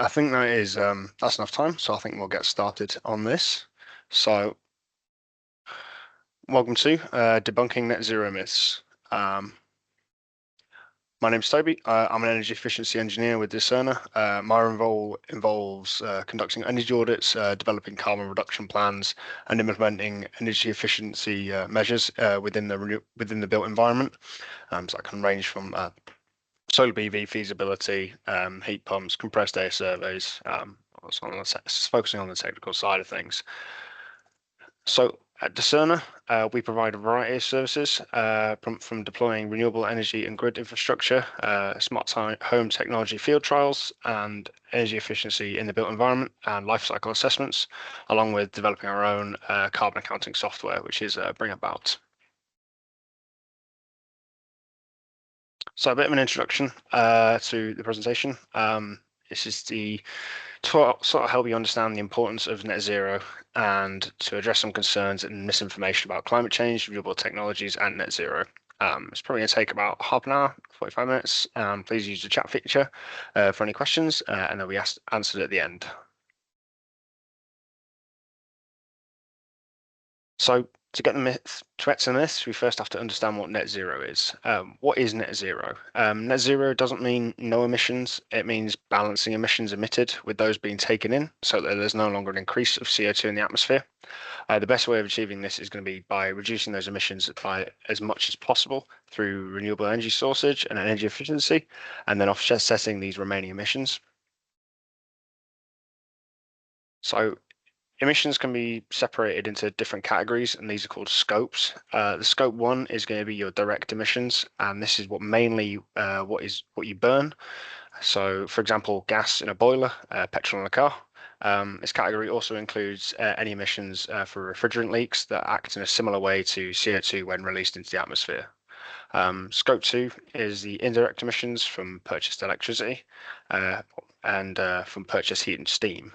I think that is that's enough time, so I think we'll get started on this. So, welcome to debunking net zero myths. My name's Toby. I'm an energy efficiency engineer with Discerner. My role involves conducting energy audits, developing carbon reduction plans, and implementing energy efficiency measures within the built environment. So that can range from solar PV feasibility, heat pumps, compressed air surveys, focusing on the technical side of things. So at Discerner, we provide a variety of services from deploying renewable energy and grid infrastructure, smart home technology field trials, and energy efficiency in the built environment and life cycle assessments, along with developing our own carbon accounting software, which is Bring About. So a bit of an introduction to the presentation. This is to sort of help you understand the importance of net zero and to address some concerns and misinformation about climate change, renewable technologies, and net zero. It's probably going to take about half an hour, 45 minutes. Please use the chat feature for any questions, and they'll be answered at the end. So to get to the myths, we first have to understand what net zero is. What is net zero? Net zero doesn't mean no emissions. It means balancing emissions emitted with those being taken in so that there's no longer an increase of CO2 in the atmosphere. The best way of achieving this is going to be by reducing those emissions by as much as possible through renewable energy sourcing and energy efficiency, and then offsetting these remaining emissions. So emissions can be separated into different categories, and these are called scopes. The scope one is going to be your direct emissions, and this is what mainly what you burn. So, for example, gas in a boiler, petrol in a car. This category also includes any emissions for refrigerant leaks that act in a similar way to CO2 when released into the atmosphere. Scope 2 is the indirect emissions from purchased electricity and from purchased heat and steam.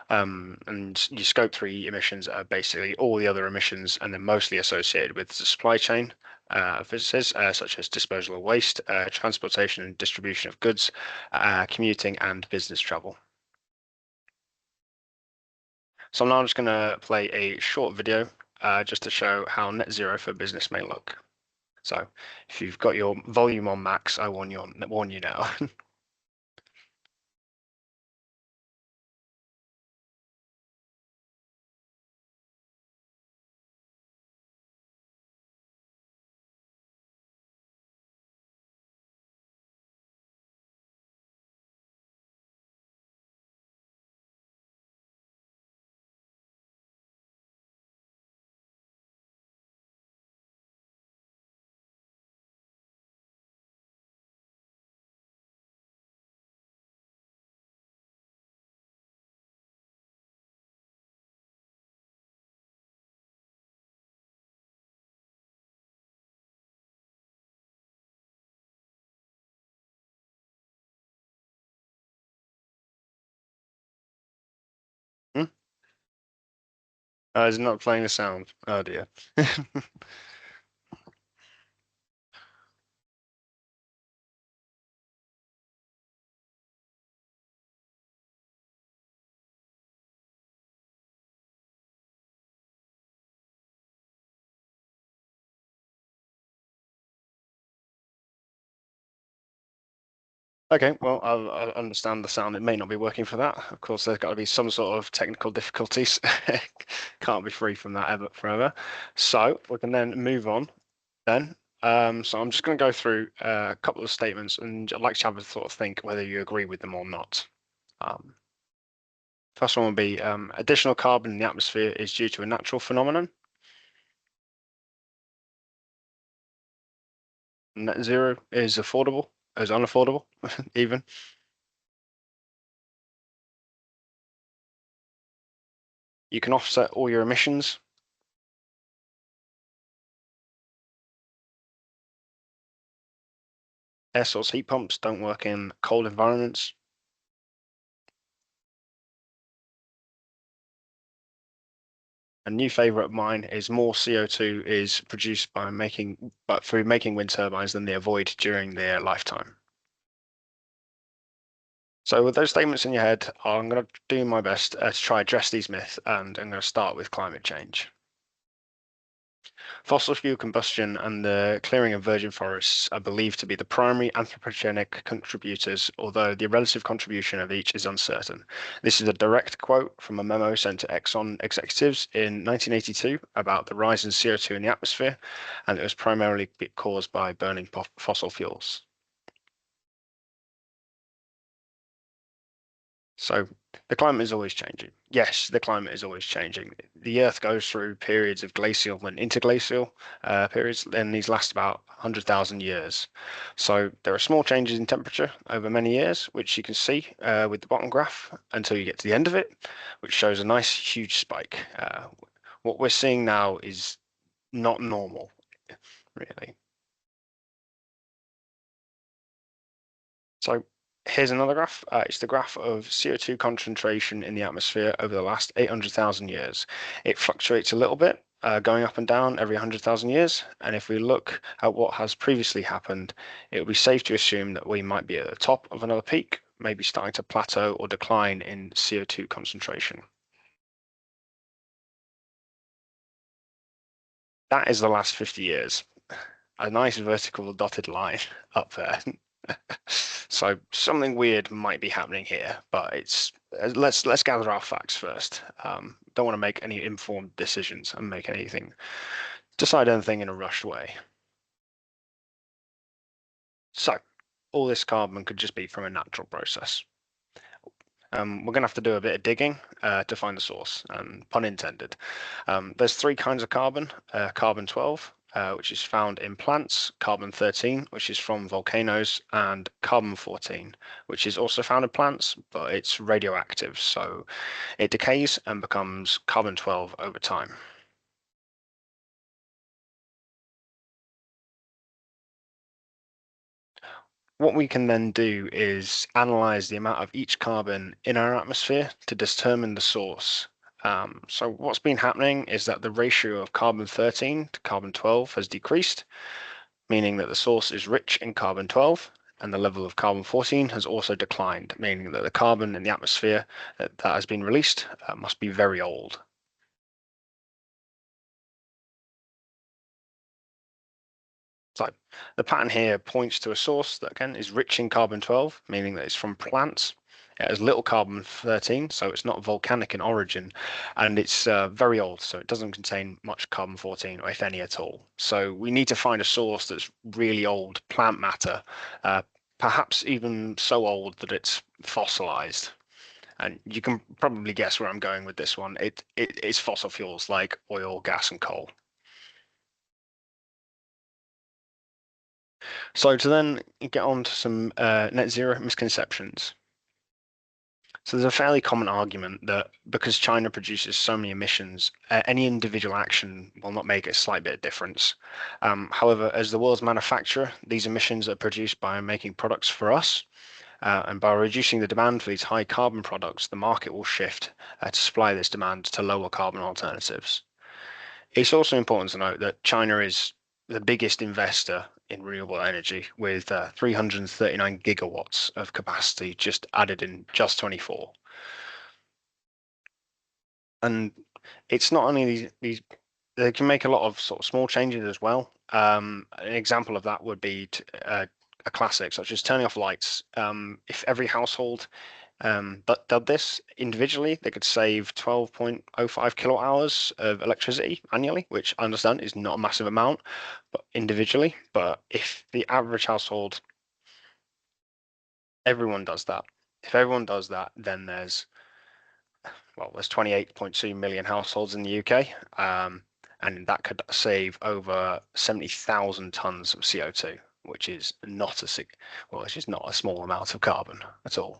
And your Scope 3 emissions are basically all the other emissions and they're mostly associated with the supply chain businesses, such as disposal of waste, transportation and distribution of goods, commuting and business travel. So I'm now just going to play a short video just to show how net zero for business may look. So if you've got your volume on max, I warn you now. Hmm? Is it not playing the sound? Oh dear. Okay, well, I understand the sound. It may not be working for that. Of course, there's got to be some sort of technical difficulties. Can't be free from that ever forever. So we can then move on then. So I'm just going to go through a couple of statements, and I'd like to have a sort of think whether you agree with them or not. First one would be additional carbon in the atmosphere is due to a natural phenomenon. Net zero is unaffordable, even. You can offset all your emissions. Air source heat pumps don't work in cold environments. A new favorite of mine is more CO2 is produced through making wind turbines than they avoid during their lifetime. So with those statements in your head, I'm going to do my best to try address these myths, and I'm going to start with climate change. Fossil fuel combustion and the clearing of virgin forests are believed to be the primary anthropogenic contributors, although the relative contribution of each is uncertain. This is a direct quote from a memo sent to Exxon executives in 1982 about the rise in CO2 in the atmosphere, and it was primarily caused by burning fossil fuels. So the climate is always changing. Yes, the climate is always changing. The Earth goes through periods of glacial and interglacial periods, and these last about 100,000 years. So there are small changes in temperature over many years, which you can see with the bottom graph until you get to the end of it, which shows a nice huge spike. What we're seeing now is not normal, really. So here's another graph. It's the graph of CO2 concentration in the atmosphere over the last 800,000 years. It fluctuates a little bit, going up and down every 100,000 years. And if we look at what has previously happened, it would be safe to assume that we might be at the top of another peak, maybe starting to plateau or decline in CO2 concentration. That is the last 50 years. A nice vertical dotted line up there. So something weird might be happening here, but it's let's gather our facts first. Don't want to make any informed decisions and decide anything in a rushed way. So all this carbon could just be from a natural process. We're going to have to do a bit of digging to find the source, pun intended. There's three kinds of carbon: carbon 12, which is found in plants, carbon 13, which is from volcanoes, and carbon 14, which is also found in plants, but it's radioactive, so it decays and becomes carbon 12 over time. What we can then do is analyze the amount of each carbon in our atmosphere to determine the source. So what's been happening is that the ratio of carbon 13 to carbon 12 has decreased, meaning that the source is rich in carbon 12, and the level of carbon 14 has also declined, meaning that the carbon in the atmosphere that has been released must be very old. So the pattern here points to a source that again is rich in carbon 12, meaning that it's from plants. It has little carbon 13, so it's not volcanic in origin, and it's very old, so it doesn't contain much carbon 14, or if any at all. So we need to find a source that's really old plant matter, uh, perhaps even so old that it's fossilized. And you can probably guess where I'm going with this one. It's fossil fuels like oil, gas, and coal. So to then get on to some net zero misconceptions. So there's a fairly common argument that because China produces so many emissions, any individual action will not make a slight bit of difference. However, as the world's manufacturer, these emissions are produced by making products for us, and by reducing the demand for these high carbon products, the market will shift to supply this demand to lower carbon alternatives. It's also important to note that China is the biggest investor in renewable energy with 339 gigawatts of capacity just added in just 24. And it's not only these they can make a lot of sort of small changes as well. An example of that would be a classic, such as turning off lights. If every household but did this individually, they could save 12.05 kilowatt hours of electricity annually, which I understand is not a massive amount, but individually. But if the average household, everyone does that. If everyone does that, then there's 28.2 million households in the UK, and that could save over 70,000 tons of CO2, which is not it's just not a small amount of carbon at all.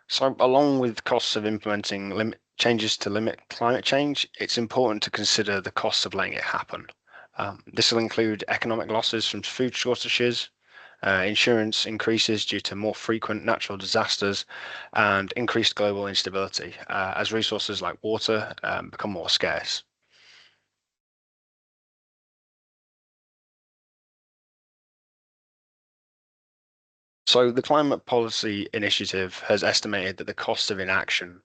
So, along with costs of implementing changes to limit climate change, it's important to consider the costs of letting it happen. This will include economic losses from food shortages, insurance increases due to more frequent natural disasters, and increased global instability as resources like water become more scarce. So the Climate Policy Initiative has estimated that the cost of inaction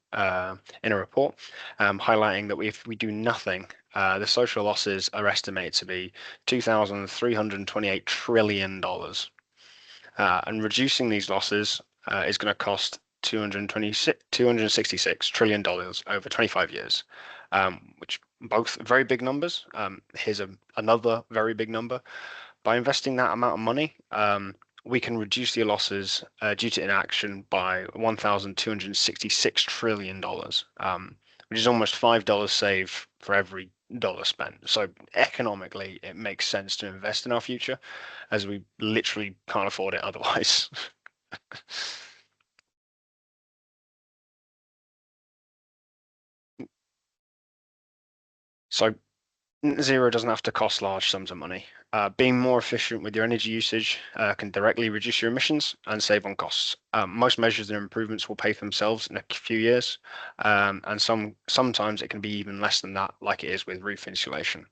in a report, highlighting that if we do nothing, the social losses are estimated to be $2,328 trillion. And reducing these losses is going to cost $266 trillion over 25 years, which both very big numbers. Here's another very big number. By investing that amount of money, we can reduce the losses due to inaction by $1,266 trillion, which is almost $5 saved for every dollar spent. So economically, it makes sense to invest in our future, as we literally can't afford it otherwise. So net zero doesn't have to cost large sums of money. Being more efficient with your energy usage can directly reduce your emissions and save on costs. Most measures and improvements will pay for themselves in a few years, and sometimes it can be even less than that, like it is with roof insulation.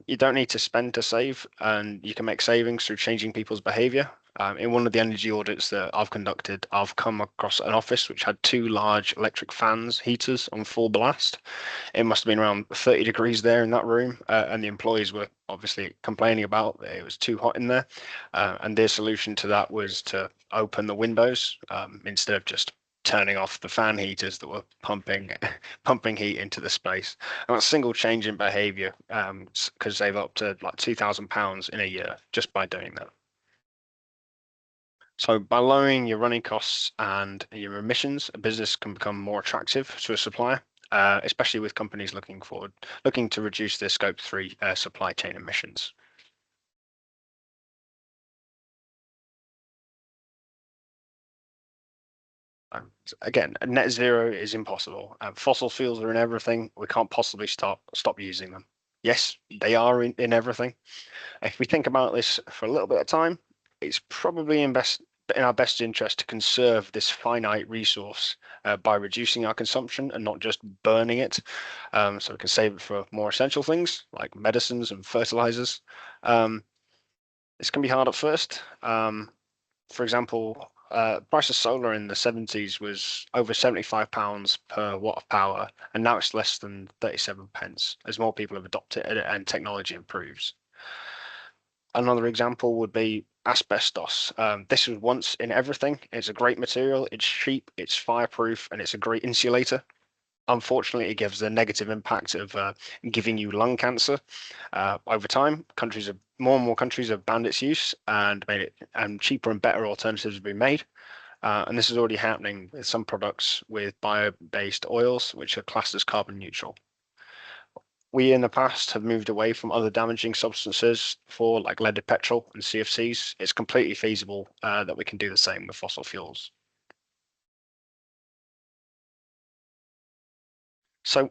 You don't need to spend to save, and you can make savings through changing people's behavior. In one of the energy audits that I've conducted, I've come across an office which had two large electric fans, heaters on full blast. It must have been around 30 degrees there in that room, and the employees were obviously complaining about that it was too hot in there. And their solution to that was to open the windows instead of just turning off the fan heaters that were pumping pumping heat into the space. And that single change in behavior could save up to like £2,000 in a year just by doing that. So by lowering your running costs and your emissions, a business can become more attractive to a supplier, especially with companies looking to reduce their Scope 3 supply chain emissions. Again, net zero is impossible. Fossil fuels are in everything. We can't possibly stop using them. Yes, they are in everything. If we think about this for a little bit of time, it's probably in our best interest to conserve this finite resource by reducing our consumption and not just burning it, so we can save it for more essential things like medicines and fertilizers. Um, this can be hard at first. For example, price of solar in the 70s was over £75 per watt of power, and now it's less than 37 pence as more people have adopted it and technology improves. Another example would be asbestos. This was once in everything. It's a great material, it's cheap, it's fireproof, and it's a great insulator. Unfortunately, it gives the negative impact of giving you lung cancer. Over time, more and more countries have banned its use and made it, and cheaper and better alternatives have been made. And this is already happening with some products with bio-based oils, which are classed as carbon neutral. We in the past have moved away from other damaging substances for like leaded petrol and CFCs. It's completely feasible that we can do the same with fossil fuels. So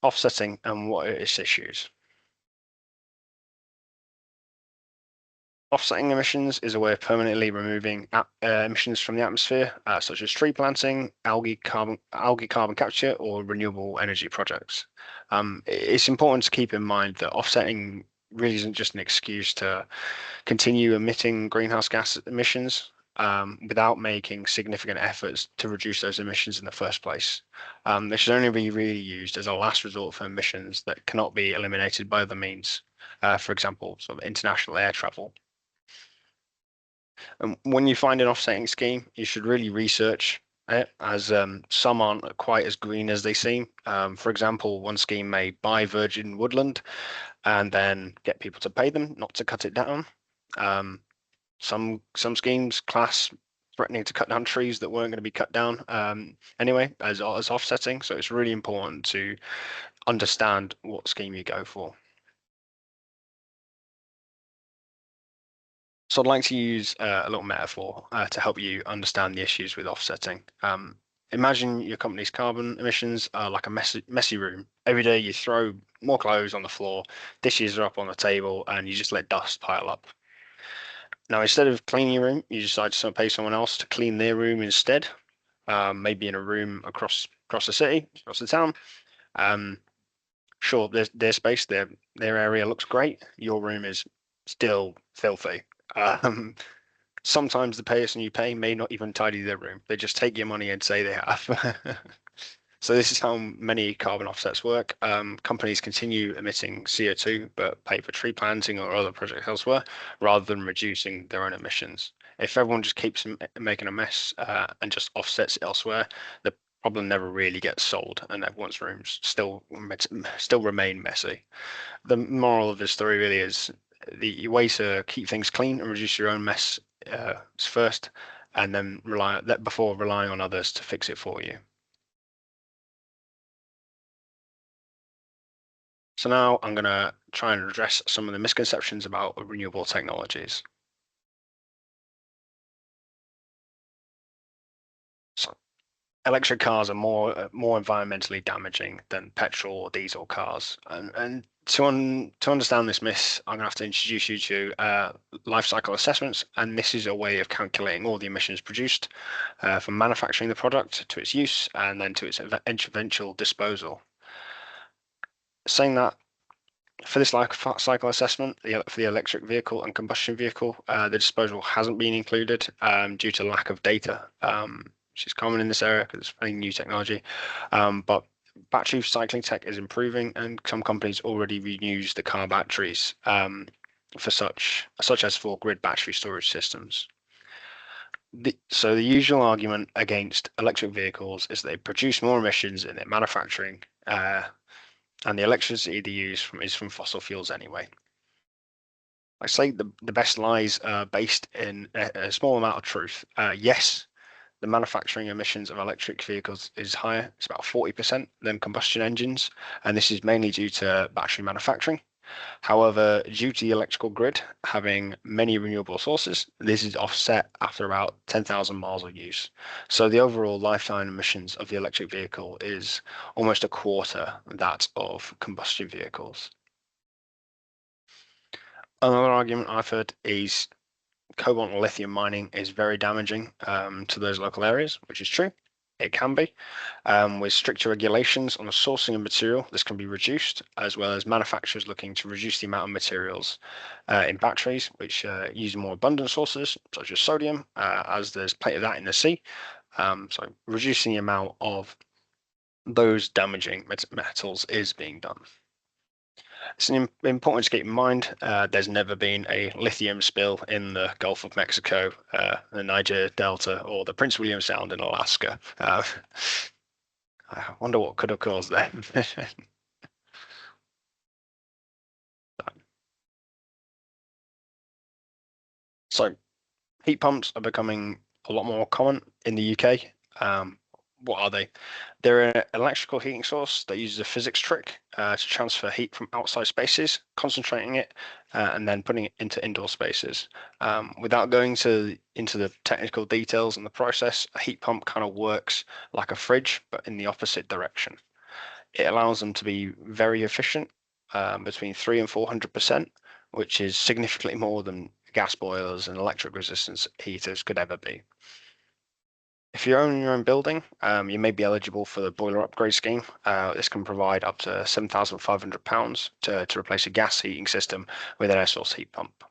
offsetting and what are its issues? Offsetting emissions is a way of permanently removing emissions from the atmosphere, such as tree planting, algae carbon capture, or renewable energy projects. It's important to keep in mind that offsetting really isn't just an excuse to continue emitting greenhouse gas emissions without making significant efforts to reduce those emissions in the first place. They should only be really used as a last resort for emissions that cannot be eliminated by other means. For example, sort of international air travel. When you find an offsetting scheme, you should really research it, as some aren't quite as green as they seem. For example, one scheme may buy virgin woodland and then get people to pay them not to cut it down. Um, some schemes class threatening to cut down trees that weren't going to be cut down anyway as offsetting. So it's really important to understand what scheme you go for. So I'd like to use a little metaphor to help you understand the issues with offsetting. Imagine your company's carbon emissions are like a messy room. Every day you throw more clothes on the floor, dishes are up on the table, and you just let dust pile up. Now, instead of cleaning your room, you decide to pay someone else to clean their room instead. Maybe in a room across the city, across the town. Um, sure, their space, their area looks great. Your room is still filthy. Um, Sometimes the person you pay may not even tidy their room. They just take your money and say they have. So this is how many carbon offsets work. Companies continue emitting CO2, but pay for tree planting or other projects elsewhere, rather than reducing their own emissions. If everyone just keeps making a mess and just offsets it elsewhere, the problem never really gets solved, and everyone's rooms still remain messy. The moral of this story really is the way to keep things clean and reduce your own mess is first, and then rely that before relying on others to fix it for you. So now I'm going to try and address some of the misconceptions about renewable technologies. So electric cars are more environmentally damaging than petrol or diesel cars, and to understand this myth, I'm going to have to introduce you to life cycle assessments, and this is a way of calculating all the emissions produced from manufacturing the product to its use and then to its eventual disposal. Saying that, for this life cycle assessment, for the electric vehicle and combustion vehicle, the disposal hasn't been included due to lack of data, which is common in this area because it's very new technology. But battery cycling tech is improving, and some companies already reuse the car batteries for such as for grid battery storage systems. So the usual argument against electric vehicles is they produce more emissions in their manufacturing, and the electricity they use is from fossil fuels anyway. I say the best lies are based in a small amount of truth. Yes, the manufacturing emissions of electric vehicles is higher. It's about 40% than combustion engines, and this is mainly due to battery manufacturing. However, due to the electrical grid having many renewable sources, this is offset after about 10,000 miles of use. So the overall lifetime emissions of the electric vehicle is almost a quarter that of combustion vehicles. Another argument I've heard is cobalt and lithium mining is very damaging to those local areas, which is true. It can be. With stricter regulations on the sourcing of material, this can be reduced, as well as manufacturers looking to reduce the amount of materials in batteries, which use more abundant sources, such as sodium, as there's plenty of that in the sea. So reducing the amount of those damaging metals is being done. It's important to keep in mind there's never been a lithium spill in the Gulf of Mexico, the Niger Delta, or the Prince William Sound in Alaska. I wonder what could have caused that. So heat pumps are becoming a lot more common in the UK. What are they? They're an electrical heating source that uses a physics trick to transfer heat from outside spaces, concentrating it, and then putting it into indoor spaces. Without going into the technical details and the process, a heat pump kind of works like a fridge, but in the opposite direction. It allows them to be very efficient, between 300 and 400%, which is significantly more than gas boilers and electric resistance heaters could ever be. If you own your own building, you may be eligible for the boiler upgrade scheme. This can provide up to £7,500 to replace a gas heating system with an air source heat pump.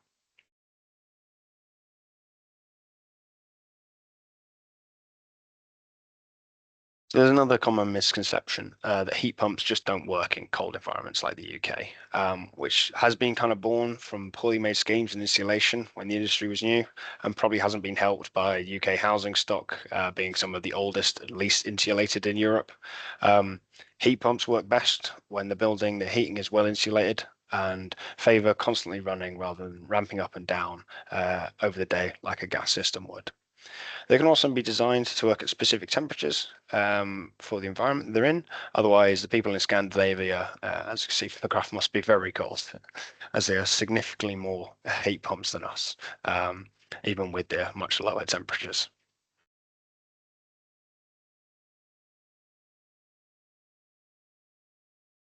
So there's another common misconception that heat pumps just don't work in cold environments like the UK, which has been kind of born from poorly made schemes in insulation when the industry was new, and probably hasn't been helped by UK housing stock being some of the oldest and least insulated in Europe. Um, Heat pumps work best when the heating is well insulated and favour constantly running rather than ramping up and down over the day like a gas system would. They can also be designed to work at specific temperatures for the environment they're in. Otherwise, the people in Scandinavia, as you see from the graph, must be very cold, as they are significantly more heat pumps than us, even with their much lower temperatures.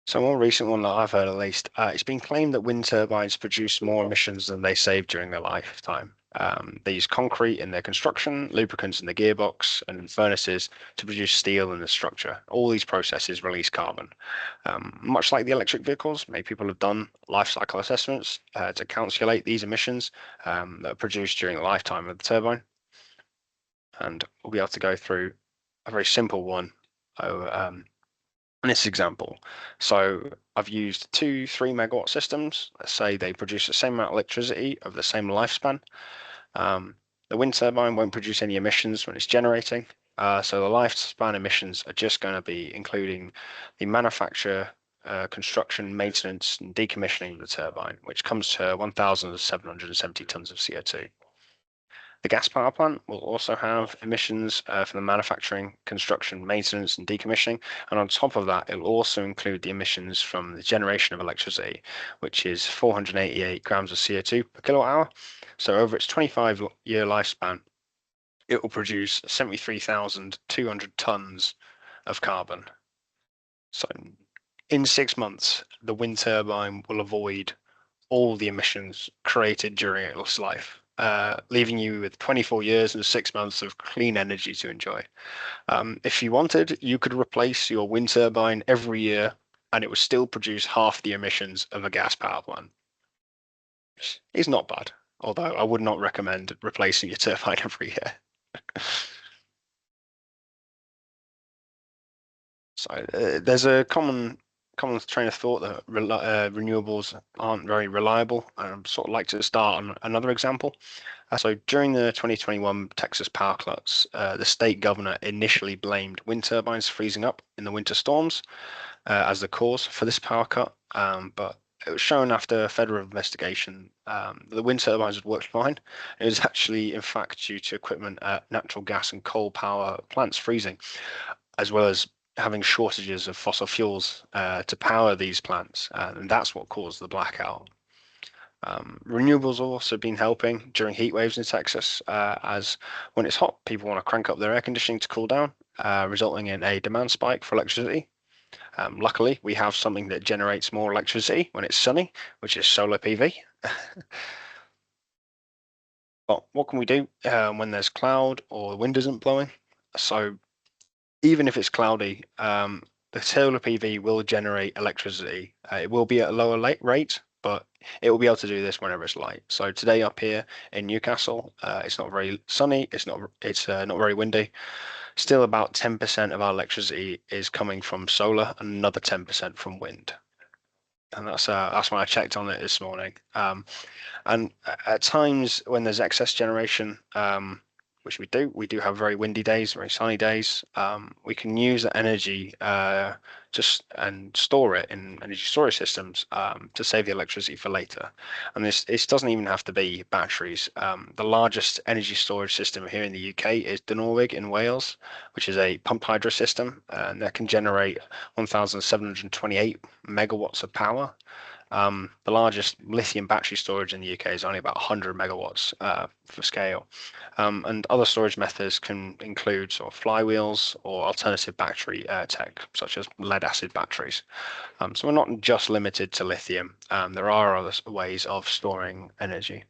So, a more recent one that I've heard at least, it's been claimed that wind turbines produce more emissions than they save during their lifetime. They use concrete in their construction, lubricants in the gearbox, and furnaces to produce steel in the structure. All these processes release carbon. Much like the electric vehicles, many people have done life cycle assessments to calculate these emissions that are produced during the lifetime of the turbine. And we'll be able to go through a very simple one in this example. So I've used two 3 megawatt systems. Let's say they produce the same amount of electricity over the same lifespan. The wind turbine won't produce any emissions when it's generating. So the lifespan emissions are just going to be including the manufacture, construction, maintenance, and decommissioning of the turbine, which comes to 1,770 tons of CO2. The gas power plant will also have emissions from the manufacturing, construction, maintenance, and decommissioning. And on top of that, it will also include the emissions from the generation of electricity, which is 488 grams of CO2 per kilowatt hour. So over its 25-year lifespan, it will produce 73,200 tons of carbon. So in 6 months, the wind turbine will avoid all the emissions created during its life, leaving you with 24 years and 6 months of clean energy to enjoy. If you wanted, you could replace your wind turbine every year and it would still produce half the emissions of a gas power plant. It's not bad, although I would not recommend replacing your turbine every year. So there's a common train of thought that renewables aren't very reliable. I'd sort of like to start on another example. So during the 2021 Texas power cuts, the state governor initially blamed wind turbines freezing up in the winter storms as the cause for this power cut. But it was shown after federal investigation that the wind turbines had worked fine. It was actually, in fact, due to equipment at natural gas and coal power plants freezing, as well as having shortages of fossil fuels to power these plants. And that's what caused the blackout. Renewables have also been helping during heat waves in Texas, as when it's hot, people want to crank up their air conditioning to cool down, resulting in a demand spike for electricity. Luckily, we have something that generates more electricity when it's sunny, which is solar PV. But what can we do when there's cloud or the wind isn't blowing? So even if it's cloudy, the solar PV will generate electricity. It will be at a lower rate, but it will be able to do this whenever it's light. So today up here in Newcastle, it's not very sunny. It's not very windy. Still, about 10% of our electricity is coming from solar, and another 10% from wind. And that's when I checked on it this morning. And at times when there's excess generation, which we do have very windy days, very sunny days. We can use that energy just and store it in energy storage systems to save the electricity for later. And this doesn't even have to be batteries. The largest energy storage system here in the UK is Dinorwig in Wales, which is a pumped hydro system, and that can generate 1,728 megawatts of power. The largest lithium battery storage in the UK is only about 100 megawatts for scale. And other storage methods can include sort of flywheels or alternative battery tech, such as lead acid batteries. So we're not just limited to lithium. There are other ways of storing energy.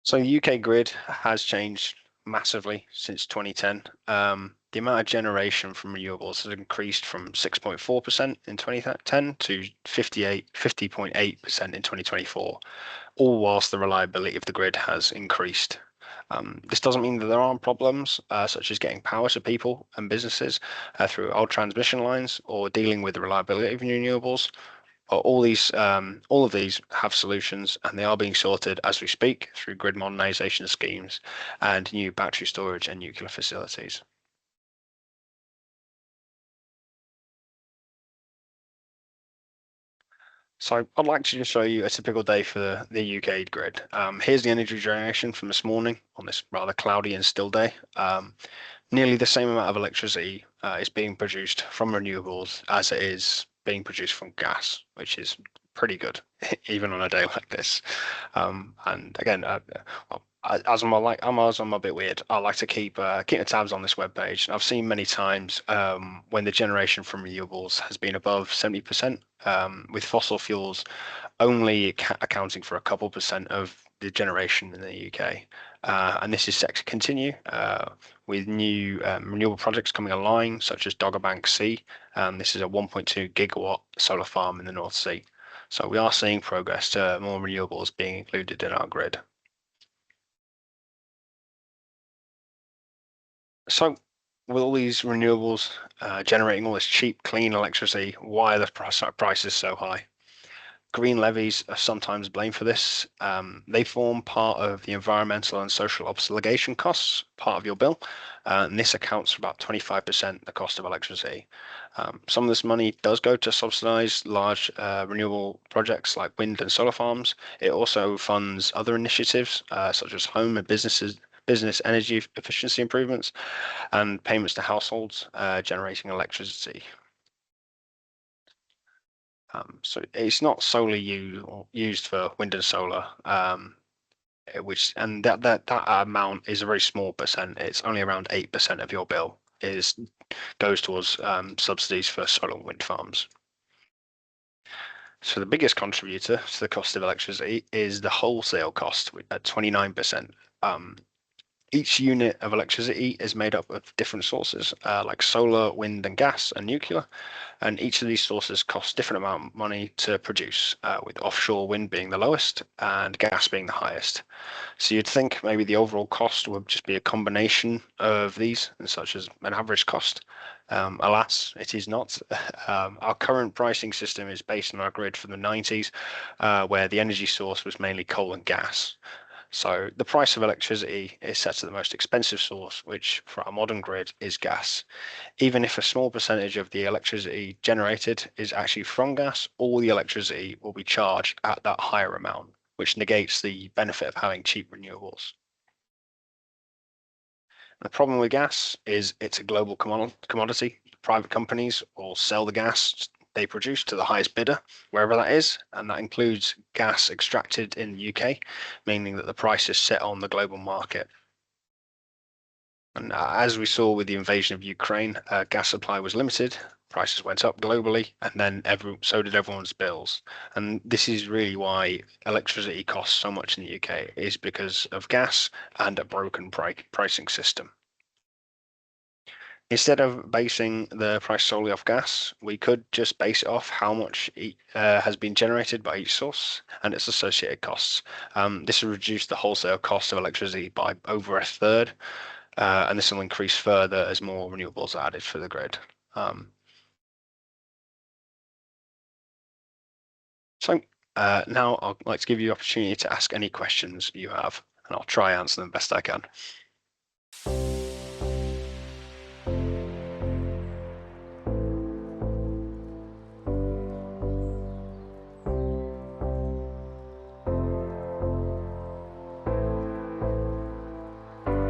So the UK grid has changed massively since 2010. The amount of generation from renewables has increased from 6.4% in 2010 to 50.8% in 2024, all whilst the reliability of the grid has increased. This doesn't mean that there aren't problems, such as getting power to people and businesses through old transmission lines or dealing with the reliability of renewables. All of these have solutions, and they are being sorted as we speak through grid modernization schemes and new battery storage and nuclear facilities. So I'd like to just show you a typical day for the UK grid. Here's the energy generation from this morning on this rather cloudy and still day. Nearly the same amount of electricity is being produced from renewables as it is being produced from gas, which is pretty good, even on a day like this. And again, well, as I'm a bit weird. I like to keep the tabs on this web page. I've seen many times when the generation from renewables has been above 70%, with fossil fuels only accounting for a couple percent of the generation in the UK. And this is set to continue with new renewable projects coming online, such as Dogger Bank C. This is a 1.2 gigawatt solar farm in the North Sea. So we are seeing progress to more renewables being included in our grid. So with all these renewables generating all this cheap, clean electricity, why are the prices so high? Green levies are sometimes blamed for this. They form part of the environmental and social obligation costs, part of your bill, and this accounts for about 25% the cost of electricity. Some of this money does go to subsidize large renewable projects like wind and solar farms. It also funds other initiatives such as home and business energy efficiency improvements and payments to households generating electricity. So it's not solely used for wind and solar, which and that amount is a very small percent. It's only around 8% of your bill is goes towards subsidies for solar and wind farms. So the biggest contributor to the cost of electricity is the wholesale cost at 29%. Each unit of electricity is made up of different sources, like solar, wind, and gas, and nuclear. And each of these sources costs different amount of money to produce, with offshore wind being the lowest and gas being the highest. So you'd think maybe the overall cost would just be a combination of these, such as an average cost. Alas, it is not. Our current pricing system is based on our grid from the 90s, where the energy source was mainly coal and gas. So the price of electricity is set to the most expensive source, which for our modern grid is gas. Even if a small percentage of the electricity generated is actually from gas, all the electricity will be charged at that higher amount, which negates the benefit of having cheap renewables. The problem with gas is it's a global commodity. Private companies will sell the gas they produce to the highest bidder, wherever that is, and that includes gas extracted in the UK, meaning that the price is set on the global market. And as we saw with the invasion of Ukraine, gas supply was limited, prices went up globally, and then so did everyone's bills. And this is really why electricity costs so much in the UK, is because of gas and a broken pricing system. Instead of basing the price solely off gas, we could just base it off how much has been generated by each source and its associated costs. This will reduce the wholesale cost of electricity by over a third, and this will increase further as more renewables are added for the grid. So now I'd like to give you the opportunity to ask any questions you have, and I'll try answer them best I can.